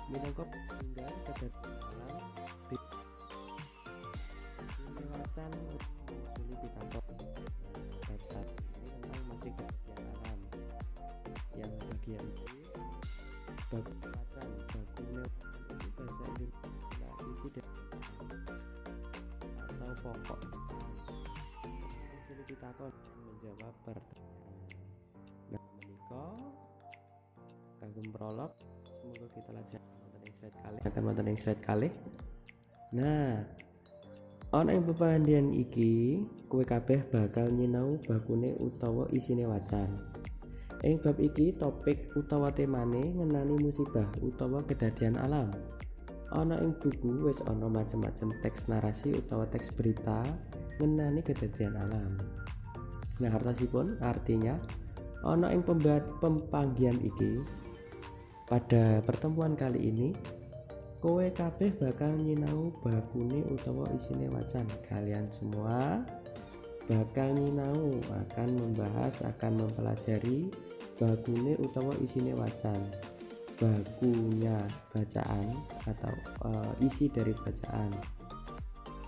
minangka tunggal kedadalan wacan suli pitanto. Bab 1 ini tentang masih kedadian alam. Yang bagian ini bab wacan bakune itu bahasa Indonesia isi dan atau pokok suli pitakon menjawab pertanyaan. Nah, menika kagum prolog, semoga kita lajeng wonten ing slide kalih. Nah, ana ing pepandian iki kowe kabeh bakal nyinau bakune utawa isine wacan. Ing bab iki topik utawa temane ngenani musibah utawa kedadian alam. Ana ing buku wis ana macam-macam teks narasi utawa teks berita ngenani kedadian alam. Nah, artinya ana ing pempanggian iki pada pertemuan kali ini kowe kabeh bakal nyinau bakune utawa isine wacan. Kalian semua bakal nyinau, akan membahas, akan mempelajari bakune utawa isine wacan. Bakunya bacaan atau isi dari bacaan.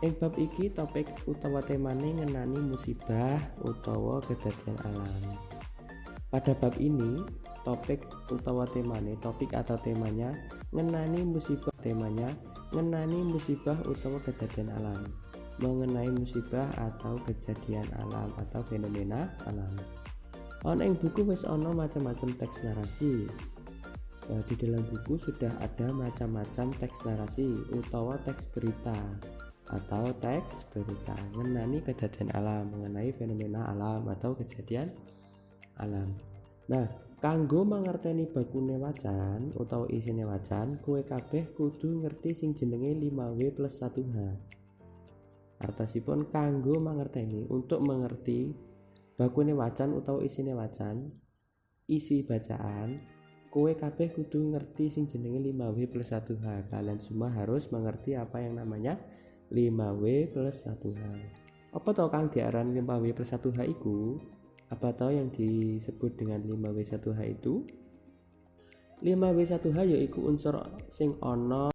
Ing bab iki topik utawa temane ngenani musibah utawa kedadian alam. Pada bab ini topik utawa temanya ngenani musibah, utawa kedadian alam, mengenai musibah atau kejadian alam atau fenomena alam. Ana ing buku wis ana macam-macam teks narasi. Di dalam buku sudah ada macam-macam teks narasi utawa teks berita atau teks berita ngenani kejadian alam, mengenai fenomena alam atau kejadian alam. Nah, kanggo mangerteni bakune wacan utawa isine wacan, kowe kabeh kudu ngerti sing jenenge 5W+1H. Artosipun kanggo mangerteni, untuk mengerti bakune wacan utawa isine wacan, isi bacaan, kowe kabeh kudu ngerti sing jenenge 5W+1H. Kalian semua harus mengerti apa yang namanya 5W+1H. Apa tau kang diarani 5W+1H iku? Apa tahu yang disebut dengan 5W1H itu? 5W1H yaiku unsur sing ana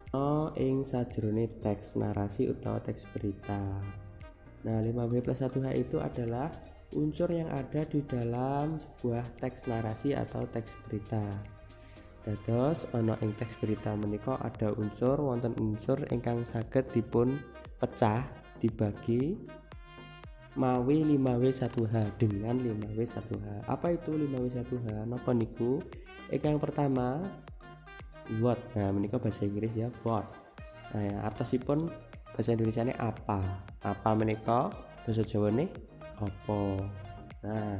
ing sajrone teks narasi utawa teks berita. Nah, 5W+1H itu adalah unsur yang ada di dalam sebuah teks narasi atau teks berita. Dados ana ing teks berita menika ada wonten unsur ingkang saged dipun pecah dibagi mawi 5W1H dengan 5W1H. Apa itu 5W1H? Napa niku? Yang pertama what. Nah, menika bahasa Inggris ya, what. Nah, artosipun bahasa Indonesiane apa. Apa menika bahasa Jawane apa. Nah,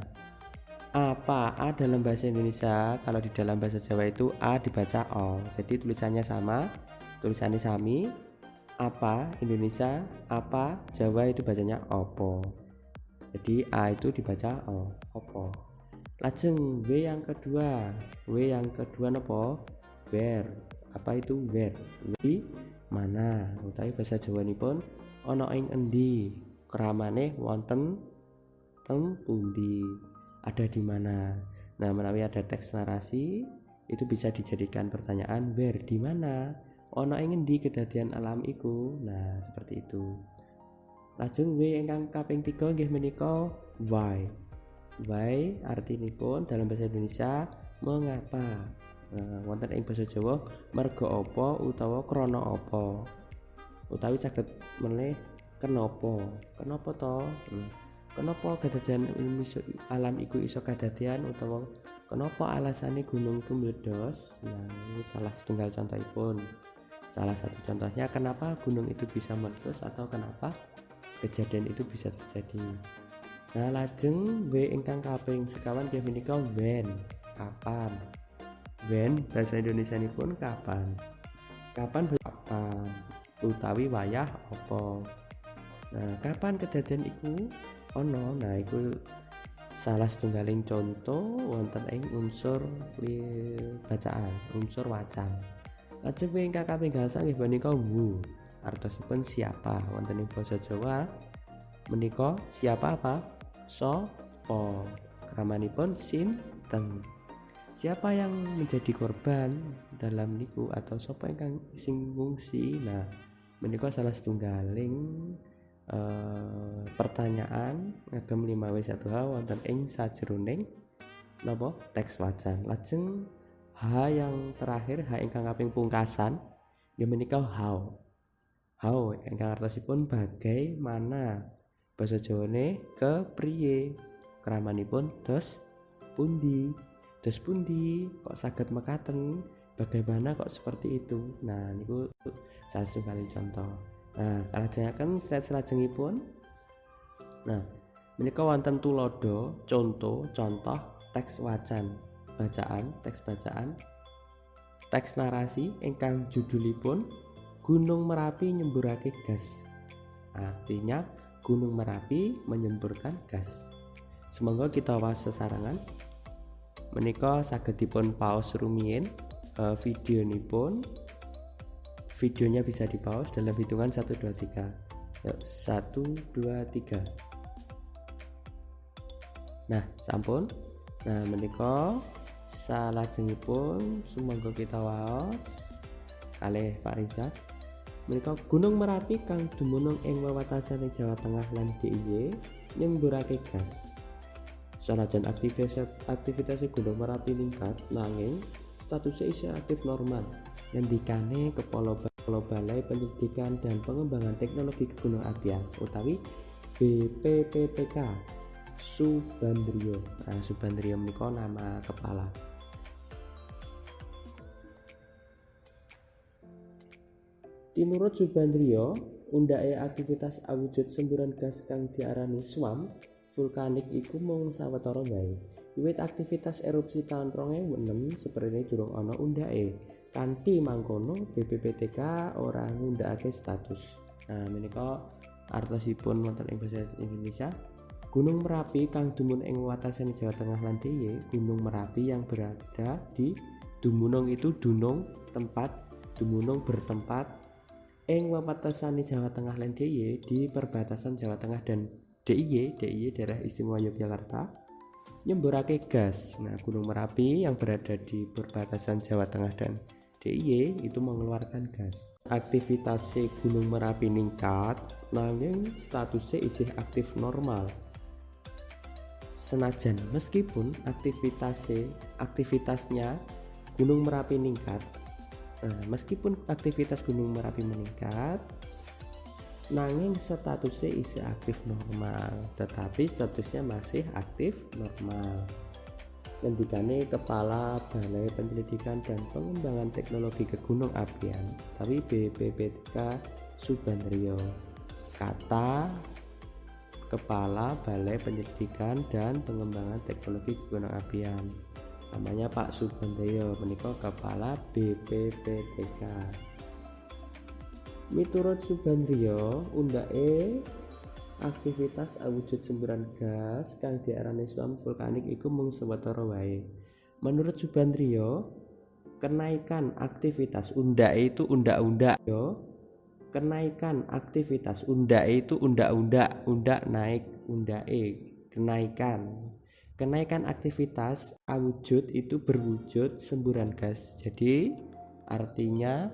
apa A dalam bahasa Indonesia, kalau di dalam bahasa Jawa itu A dibaca O. Jadi tulisannya sama, tulisannya sami. Apa Indonesia, apa Jawa itu bacanya opo. Jadi A itu dibaca O, opo. Lajeng W yang kedua napa? Where. Apa itu where? Di mana? Utawi bahasa Jawanipun ana ing endi, keramane wonten teng pundi, ada di mana. Nah, menawi ada teks narasi itu bisa dijadikan pertanyaan where, di mana, ana ing endi kedadian alam iku. Nah, seperti itu. Lajeng W ingkang kaping 3 nggih menika why. Why artinipun dalam bahasa Indonesia mengapa. Nah, wonten ing basa Jawa merga apa utawa krana apa. Utawi saged meneh kenapa. Kenapa to? Kenapa kedadian alam iku iso kedadian utawa kenapa alasane gunung iku meledos. Nah, ini salah setunggal contohipun. Salah satu contohnya kenapa gunung itu bisa meletus atau kenapa kejadian itu bisa terjadi. Nah, lajeng W ingkang kaping sekawan nggih menika when, kapan. When bahasa Indonesia ini pun kapan. Kapan utawi wayah apa. Nah, kapan kejadian iku ono. Nah, iku salah setunggaling contoh wonten ing unsur bacaan, unsur wacan. Lajeng W ingkang kaping gangsal nggih menika who. Artosipun siapa. Wonten ing basa Jawa menika siapa apa? Sapa. Kramanipun sinten. siapa yang menjadi korban dalam niku atau sapa ingkang sing ngungsi. Nah menika salah setunggaling pertanyaan ngagem 5W1H wonten ing sajroning napa teks wajan. Lajeng H yang terakhir, H ingkang kaping pungkasan ya menika how. How ingkang artosipun bagaimana, basa Jawane kepriye, kramanipun dos pundi. Dos pundi kok saged mekaten, bagaimana kok seperti itu. Nah niku salah setunggaling contoh. Nah kalajengaken slide-salajengipun. Nah menika wonten tulodo contoh teks wacan bacaan, teks narasi ingkang judulipun Gunung Merapi Nyemburake Gas. Artinya Gunung Merapi menyemburkan gas. Semoga kita waos sesarengan. Menika saged dipun pause rumiyin videonya bisa dipause dalam hitungan 1 2 3. 1 2 3. Nah, sampun. Nah, menika salajengipun sumangga kita waos kalih Pak Riza. Menika Gunung Merapi kang dumunung ing wewatesan Jawa Tengah lan DIY nyemburake gas. Sanajan aktivitas Gunung Merapi ningkat, nanging statusnya isih aktif normal. Ngendikane Kepala Balai Penyelidikan dan Pengembangan Teknologi Kegunung Apian utawi BPPTK Subandrio. Nah, Subandrio menika nama kepala. Tinurut Subandrio, undake aktivitas awujud semburan gas kang diarani swam vulkanik iku mung sawetara wae. Wiwit aktivitas erupsi taun 2006 seprene durung ana undake. Kanthi mangkono BPPTK ora ngundhakake status. Nah, menika artosipun wonten ing basa Indonesia. Gunung Merapi kang dumunung ing wewatesan Jawa Tengah lan DIY, Gunung Merapi yang berada di dumunung itu dumunung bertempat ing wewatesan Jawa Tengah lan DIY di perbatasan Jawa Tengah dan DIY daerah istimewa Yogyakarta nyemburake gas. Nah, Gunung Merapi yang berada di perbatasan Jawa Tengah dan DIY itu mengeluarkan gas. Aktivitas Gunung Merapi ningkat, nanging statusnya isih aktif normal. Senajan meskipun aktivitasnya Gunung Merapi meningkat, nanging statusnya isih aktif normal, tetapi statusnya masih aktif normal. Ngendikane Kepala Balai Penyelidikan dan Pengembangan Teknologi Kegunung Apian, tapi BPPTK Subandrio. Kata Kepala Balai Penyelidikan dan Pengembangan Teknologi Kegunung Apian, namanya Pak Subandrio, menika Kepala BPPTK. Miturut Subandrio, undake aktivitas awujud semburan gas kang diarani swam vulkanik iku mung sawetara wae. Menurut Subandrio, kenaikan aktivitas undake itu undak-undak yo. Kenaikan aktivitas undake itu undak-undak, undak naik, undake kenaikan. Kenaikan aktivitas awujud itu berwujud semburan gas. Jadi artinya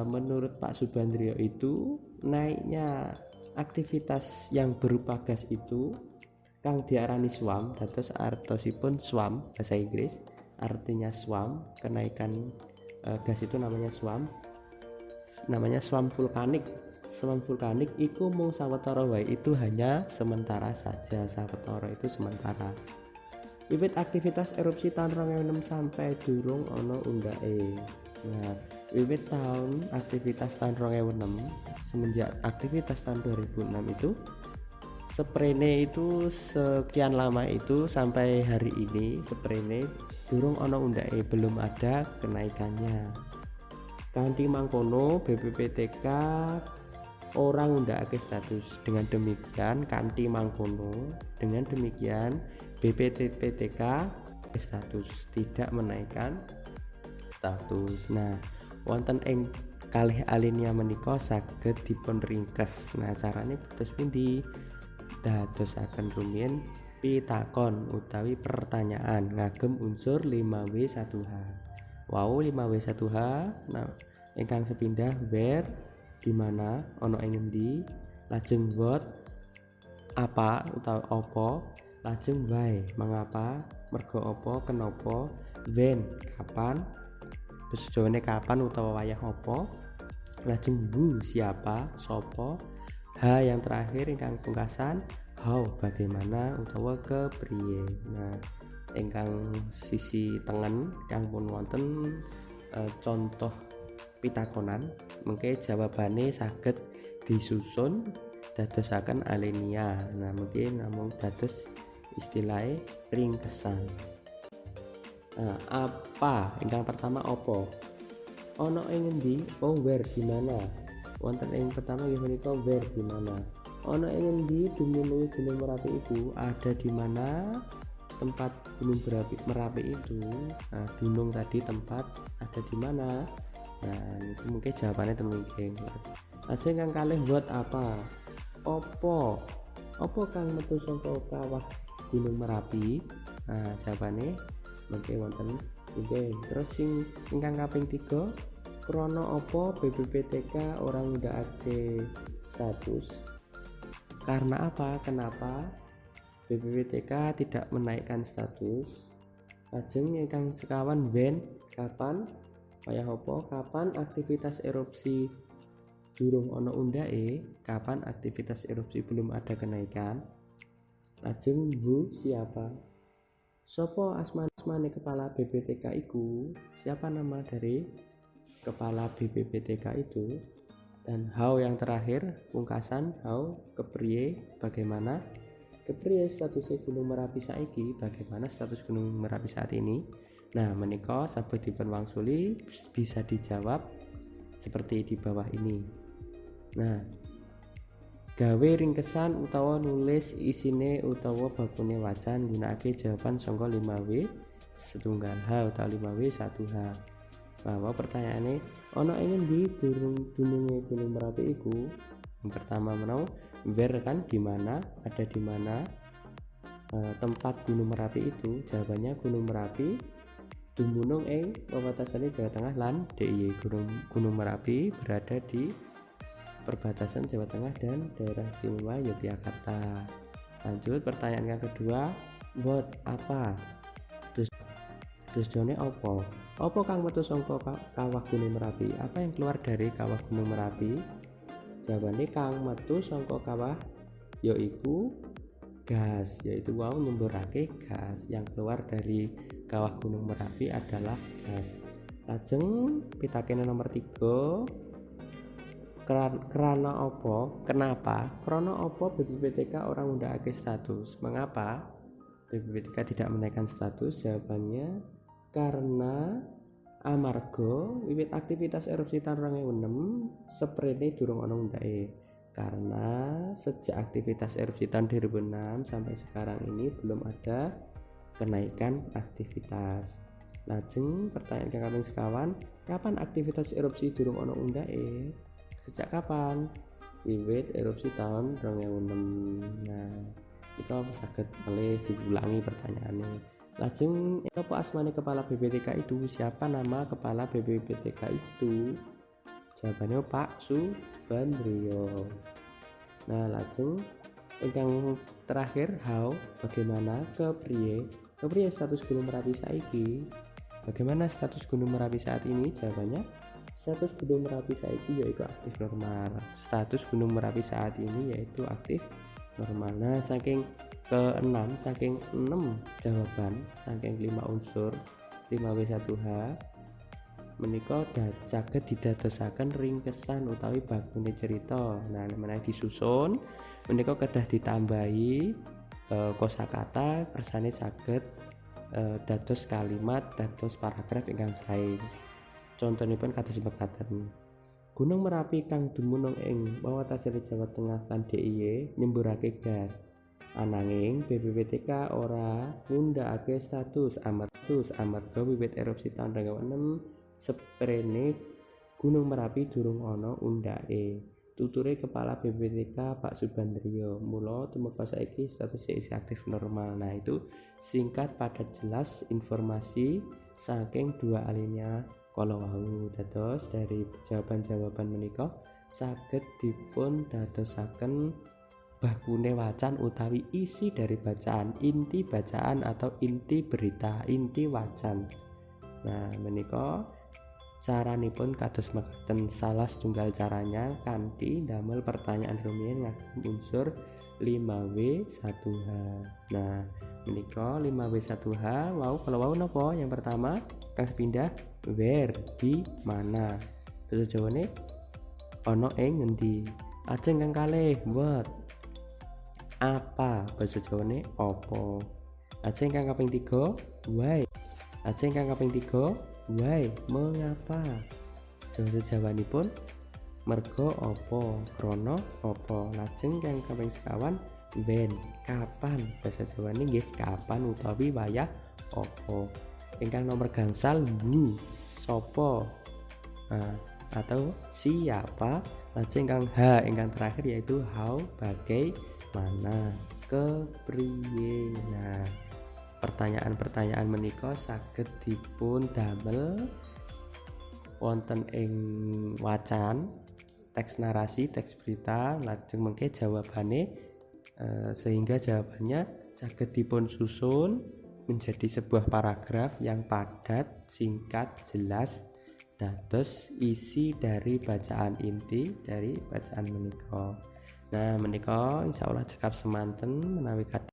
menurut Pak Subandrio itu naiknya aktivitas yang berupa gas itu kang diarani swam, dados artosipun swam bahasa Inggris, artinya swam, kenaikan gas itu namanya swam vulkanik. Swam vulkanik iku mung sawetara wae, itu hanya sementara saja, sawetara itu sementara. Wiwit aktivitas erupsi tahun 2006 sampai durung ana undake. Nah, wiwit tahun aktivitas tahun 2006 semenjak aktivitas tahun 2006 itu seprene itu sekian lama itu sampai hari ini seprene durung ana undake, belum ada kenaikannya. Kanthi mangkono BPPTK orang undakake status. Dengan demikian BPPTK status tidak menaikkan status. Nah, wonten ing kalih alinea menika saged dipun ringkes. Nah, carane dados pundi? Dadosaken rumiyin pitakon utawi pertanyaan ngagem unsur 5W1H. Wow 5W1H nah ingkang sepindah where di mana ana ing endi, lajeng what apa utawi apa, lajeng why mengapa, mergo apa, kenapa, when kapan, tujuane kapan utawa wayah apa, lajeng who siapa, sopo, h yang terakhir ingkang pungkasan how bagaimana utawa kepriye. Nah ingkang sisi tengen kang pun wonten contoh pitakonan mengke jawabane saged disusun dadosaken alinea. Nah mungkin namung dados istilahnya ringkesan. Nah, apa ingkang pertama apa ono ing endi, oh where di mana, wonten ing pertama nggih menika where di mana, ono ing endi dumunung Gunung Merapi itu, ada di mana tempat Gunung Merapi itu. Nah gunung tadi tempat ada di mana. Nah itu mungkin jawabannya temungkin. Lajeng kang kalih buat apa, opo kang metu saka kawah Gunung Merapi. Nah jawabannya mungkin wonten nggih. Terus sing ingkang kaping 3, krana apa BPPTK orang ngundhakake status, karena apa, kenapa BPPTK tidak menaikkan status. Lajeng ingkang sekawan when kapan, wayah apa, kapan aktivitas erupsi durung ana undhake, kapan aktivitas erupsi belum ada kenaikan. Lajeng who siapa, sopo asmane kepala BPPTK iku, siapa nama dari kepala BPPTK itu. Dan how yang terakhir pungkasan how kepriye bagaimana, kepriye statusnya Gunung Merapi saiki, bagaimana status Gunung Merapi saat ini. Nah menika sabet dipun wangsuli bisa dijawab seperti di bawah ini. Nah gawe ringkesan utawa nulis isine utawa bakune wacan gunakake jawaban saka 5W1H utawa 5W1H. Bahwa pertanyaane ana ing endi dununge Gunung Merapi iku. Yang pertama menawa where kan di mana, ada di mana tempat Gunung Merapi itu. Jawabannya Gunung Merapi dumunung ing wewatasane Jawa Tengah lan DIY. Gunung Merapi berada di perbatasan Jawa Tengah dan daerah istimewa Yogyakarta. Lanjut pertanyaan yang kedua, what apa, terus jone apa kang metu saka kawah Gunung Merapi, apa yang keluar dari kawah Gunung Merapi. Jawabannya kang metu saka kawah yaiku gas, yaitu nyemburake gas. Yang keluar dari kawah Gunung Merapi adalah gas. Lajeng pitakene nomor 3, karena apa, kenapa, karena apa BPPTK orang ngundhakake status, mengapa BPPTK tidak menaikkan status. Jawabannya karena amarga wiwit aktivitas erupsi tahun 2006 seprene durung ana ngundhake. Karena sejak aktivitas erupsi tahun 2006 sampai sekarang ini belum ada kenaikan aktivitas. Lajeng pertanyaan kaping sekawan, kapan aktivitas erupsi durung ana ngundhake? Sejak kapan? Wiwit erupsi tahun 2006. Nah, itu saged boleh diulangi pertanyaannya. Lajeng apa asmane kepala BPPTK itu? Siapa nama kepala BPPTK itu? Jawabannya Pak Subandrio. Nah, lajeng ingkang terakhir how bagaimana, kepriye status Gunung Merapi saiki. Bagaimana status Gunung Merapi saat ini? Jawabannya status Gunung Merapi saiki yaitu aktif normal. Status Gunung Merapi saat ini yaitu aktif normal. Nah, saking saking 6 jawaban saking 5 unsur 5W1H menika saged didadosaken ringkesan utawi bakune cerita. Nah, menawi disusun menika kedah ditambahi kosakata kersane saged dados kalimat, dados paragraf ingkang sae. Contonipun kados mekaten. Gunung Merapi kang dumunung ing wewatesan Jawa Tengah lan DIY nyemburake gas. Ananging BPPTK ora ngundhakake status amarga wiwit erupsi tahun 2006 seprene Gunung Merapi durung ana undhake. tuture Kepala BPTK Pak Subandrio. Mula tumeka saiki statusnya isi aktif normal. Nah, itu singkat padat jelas informasi saking dua alinea kala wau. Dados dari jawaban-jawaban menika saged dipun dadosaken bakune wacan utawi isi dari bacaan, inti bacaan atau inti berita, inti wacan. Nah, menika caranipun kados mekaten. Salah setunggal caranya kanthi ndamel pertanyaan rumiyin ngagem unsur 5W1H. Nah, menika 5W1H wau kalau wau napa? Yang pertama kang pindah where, di mana. Terus jawane ana ing ngendi. Ajeng kang kalih what, apa. Basa Jawane apa. Ajeng kang kaping 3 why. Ajeng kang kaping 3 why, mengapa. Jawabanipun mergo apa, krana apa. Lajeng kang kaping sekawan when, kapan. Basa Jawane nggih kapan utawi wayah apa. Ingkang nomor gangsal who, sapa, atau siapa. Lajeng kang H ingkang terakhir yaitu how, bagaimana, kepriye. Nah, pertanyaan-pertanyaan menika saged dipun damel wonten ing wacan, teks narasi, teks berita. Lajeng mengke jawabane sehingga jawabannya saged dipun susun menjadi sebuah paragraf yang padat, singkat, jelas, dados isi dari bacaan inti dari bacaan menika. Nah, menika insyaallah cekap semanten menawi